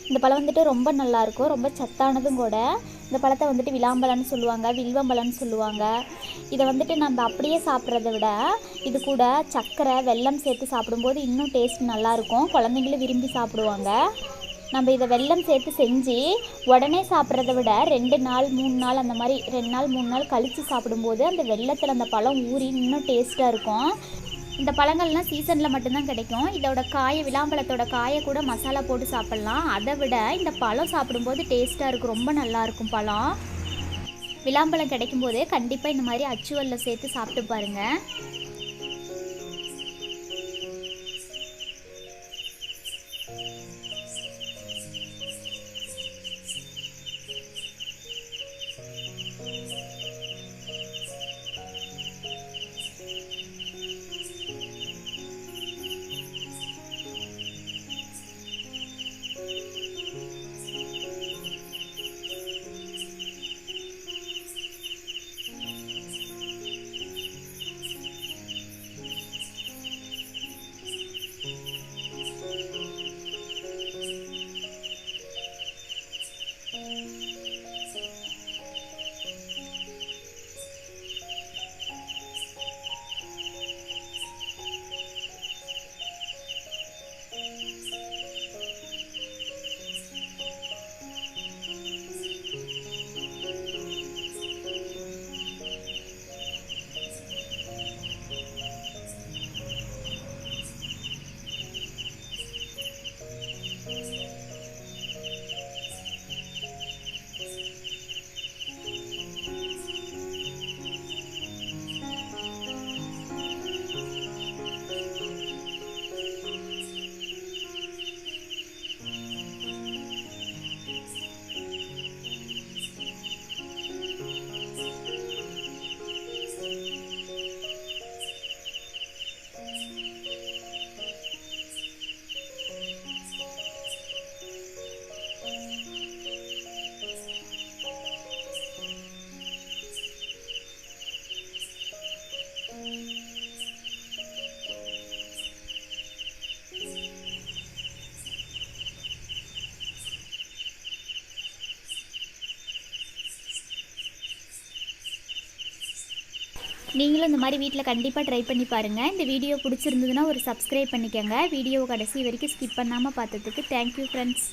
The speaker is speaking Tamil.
இந்த பழம் வந்துட்டு ரொம்ப நல்லாயிருக்கும், ரொம்ப சத்தானதும் கூட. இந்த பழத்தை வந்துட்டு விளாம்பழம்னு சொல்லுவாங்க, வில்வம்பழம்னு சொல்லுவாங்க. இதை வந்துட்டு நம்ம அப்படியே சாப்பிட்றத விட இது கூட சர்க்கரை வெல்லம் சேர்த்து சாப்பிடும்போது இன்னும் டேஸ்ட் நல்லாயிருக்கும், குழந்தைங்களும் விரும்பி சாப்பிடுவாங்க. நம்ம இதை வெல்லம் சேர்த்து செஞ்சு உடனே சாப்பிட்றத விட 2 நாள் 3 நாள் அந்த மாதிரி 2 நாள் 3 நாள் கழித்து சாப்பிடும்போது அந்த வெல்லத்தில் அந்த பழம் ஊறி இன்னும் டேஸ்ட்டாக இருக்கும். இந்த பழங்கள்லாம் சீசனில் மட்டும்தான் கிடைக்கும். இதோட காயை, விளாம்பழத்தோட காயை கூட மசாலா போட்டு சாப்பிட்லாம். அதை விட இந்த பழம் சாப்பிடும்போது டேஸ்ட்டாக இருக்கும், ரொம்ப நல்லாயிருக்கும் பழம். விளாம்பழம் கிடைக்கும்போது கண்டிப்பாக இந்த மாதிரி அச்சுவலில் சேர்த்து சாப்பிட்டு பாருங்கள். நீங்களும் இந்த மாதிரி வீட்டில் கண்டிப்பாக ட்ரை பண்ணி பாருங்கள். இந்த வீடியோ பிடிச்சிருந்ததுன்னா ஒரு சப்ஸ்கிரைப் பண்ணிக்கோங்க. வீடியோவை கடைசி வரைக்கும் ஸ்கிப் பண்ணாமல் பார்த்ததுக்கு தேங்க்யூ ஃப்ரெண்ட்ஸ்.